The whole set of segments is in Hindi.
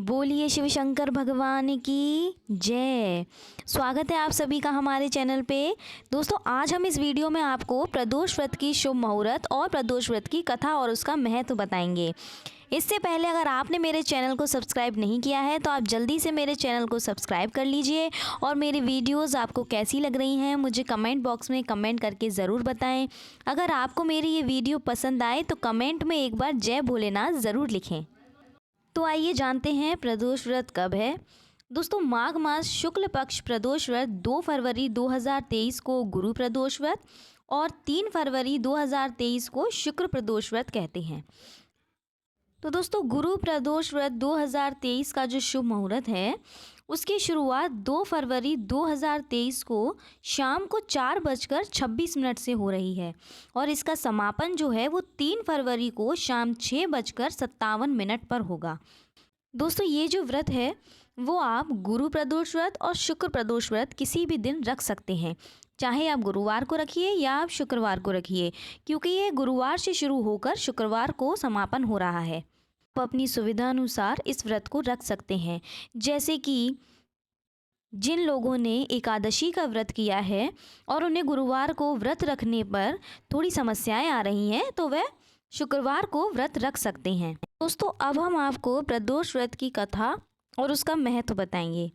बोलिए शिव शंकर भगवान की जय। स्वागत है आप सभी का हमारे चैनल पे। दोस्तों आज हम इस वीडियो में आपको प्रदोष व्रत की शुभ मुहूर्त और प्रदोष व्रत की कथा और उसका महत्व बताएंगे। इससे पहले अगर आपने मेरे चैनल को सब्सक्राइब नहीं किया है तो आप जल्दी से मेरे चैनल को सब्सक्राइब कर लीजिए और मेरी वीडियोस आपको कैसी लग रही हैं मुझे कमेंट बॉक्स में कमेंट करके ज़रूर बताएं। अगर आपको मेरी ये वीडियो पसंद आए तो कमेंट में एक बार जय भोलेनाथ ज़रूर लिखें। तो आइए जानते हैं प्रदोष व्रत कब है। दोस्तों माघ मास शुक्ल पक्ष प्रदोष व्रत 2 फरवरी 2023 को गुरु प्रदोष व्रत और 3 फरवरी 2023 को शुक्र प्रदोष व्रत कहते हैं। तो दोस्तों गुरु प्रदोष व्रत 2023 का जो शुभ मुहूर्त है उसकी शुरुआत 2 फरवरी 2023 को शाम को 4:26 से हो रही है और इसका समापन जो है वो 3 फरवरी को शाम 6:57 पर होगा। दोस्तों ये जो व्रत है वो आप गुरु प्रदोष व्रत और शुक्र प्रदोष व्रत किसी भी दिन रख सकते हैं, चाहे आप गुरुवार को रखिए या आप शुक्रवार को रखिए, क्योंकि ये गुरुवार से शुरू होकर शुक्रवार को समापन हो रहा है। आप अपनी सुविधा अनुसार इस व्रत को रख सकते हैं। जैसे कि जिन लोगों ने एकादशी का व्रत किया है और उन्हें गुरुवार को व्रत रखने पर थोड़ी समस्याएं आ रही हैं तो वह शुक्रवार को व्रत रख सकते हैं। दोस्तों अब हम आपको प्रदोष व्रत की कथा और उसका महत्व बताएंगे।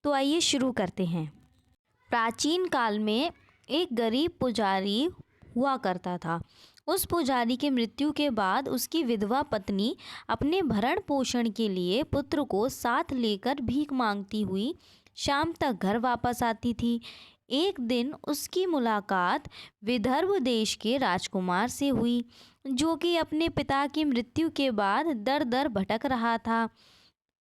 तो आइए शुरू करते हैं। प्राचीन काल में एक गरीब पुजारी हुआ करता था। उस पुजारी के मृत्यु के बाद उसकी विधवा पत्नी अपने भरण पोषण के लिए पुत्र को साथ लेकर भीख मांगती हुई शाम तक घर वापस आती थी। एक दिन उसकी मुलाकात विदर्भ देश के राजकुमार से हुई, जो कि अपने पिता की मृत्यु के बाद दर दर भटक रहा था।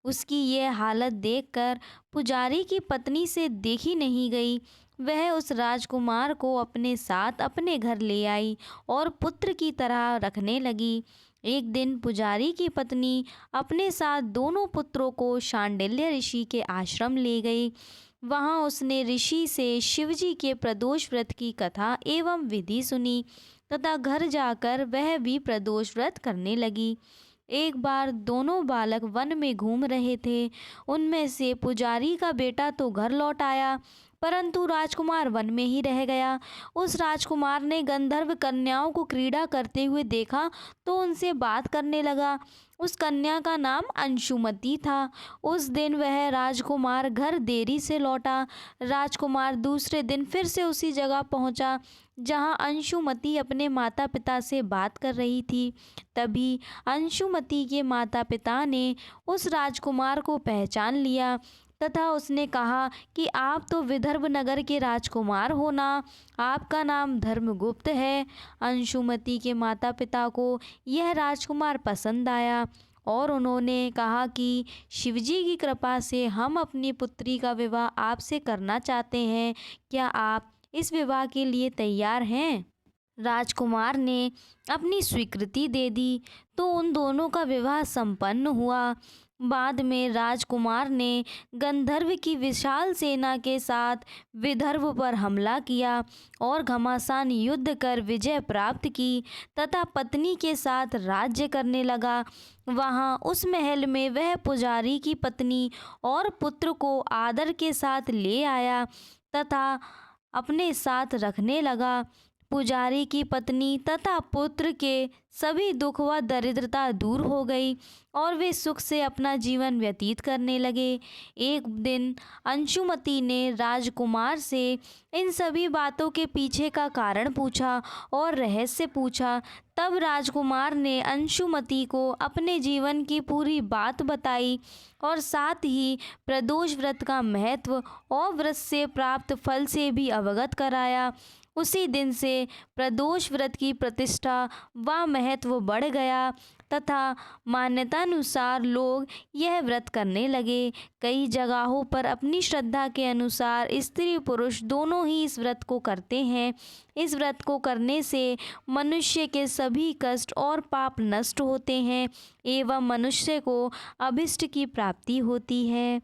उसकी यह हालत देखकर पुजारी की पत्नी से देखी नहीं गई। वह उस राजकुमार को अपने साथ अपने घर ले आई और पुत्र की तरह रखने लगी। एक दिन पुजारी की पत्नी अपने साथ दोनों पुत्रों को शांडिल्य ऋषि के आश्रम ले गई। वहां उसने ऋषि से शिवजी के प्रदोष व्रत की कथा एवं विधि सुनी तथा घर जाकर वह भी प्रदोष व्रत करने लगी। एक बार दोनों बालक वन में घूम रहे थे। उनमें से पुजारी का बेटा तो घर लौट आया, परंतु राजकुमार वन में ही रह गया। उस राजकुमार ने गंधर्व कन्याओं को क्रीड़ा करते हुए देखा तो उनसे बात करने लगा। उस कन्या का नाम अंशुमति था। उस दिन वह राजकुमार घर देरी से लौटा। राजकुमार दूसरे दिन फिर से उसी जगह पहुंचा जहां अंशुमति अपने माता पिता से बात कर रही थी। तभी अंशुमति के माता पिता ने उस राजकुमार को पहचान लिया तथा उसने कहा कि आप तो विदर्भ नगर के राजकुमार हो ना, आपका नाम धर्मगुप्त है। अंशुमति के माता पिता को यह राजकुमार पसंद आया और उन्होंने कहा कि शिवजी की कृपा से हम अपनी पुत्री का विवाह आपसे करना चाहते हैं, क्या आप इस विवाह के लिए तैयार हैं? राजकुमार ने अपनी स्वीकृति दे दी तो उन दोनों का विवाह संपन्न हुआ। बाद में राजकुमार ने गंधर्व की विशाल सेना के साथ विदर्भ पर हमला किया और घमासान युद्ध कर विजय प्राप्त की तथा पत्नी के साथ राज्य करने लगा। वहां उस महल में वह पुजारी की पत्नी और पुत्र को आदर के साथ ले आया तथा अपने साथ रखने लगा। पुजारी की पत्नी तथा पुत्र के सभी दुख व दरिद्रता दूर हो गई और वे सुख से अपना जीवन व्यतीत करने लगे। एक दिन अंशुमति ने राजकुमार से इन सभी बातों के पीछे का कारण पूछा और रहस्य पूछा। तब राजकुमार ने अंशुमति को अपने जीवन की पूरी बात बताई और साथ ही प्रदोष व्रत का महत्व और व्रत से प्राप्त फल से भी अवगत कराया। उसी दिन से प्रदोष व्रत की प्रतिष्ठा व महत्व बढ़ गया तथा मान्यतानुसार लोग यह व्रत करने लगे। कई जगहों पर अपनी श्रद्धा के अनुसार स्त्री पुरुष दोनों ही इस व्रत को करते हैं। इस व्रत को करने से मनुष्य के सभी कष्ट और पाप नष्ट होते हैं एवं मनुष्य को अभिष्ट की प्राप्ति होती है।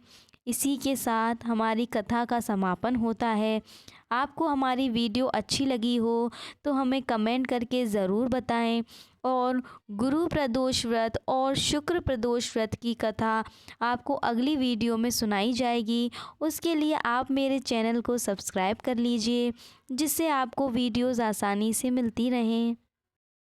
इसी के साथ हमारी कथा का समापन होता है। आपको हमारी वीडियो अच्छी लगी हो तो हमें कमेंट करके ज़रूर बताएं और गुरु प्रदोष व्रत और शुक्र प्रदोष व्रत की कथा आपको अगली वीडियो में सुनाई जाएगी। उसके लिए आप मेरे चैनल को सब्सक्राइब कर लीजिए, जिससे आपको वीडियोज़ आसानी से मिलती रहें।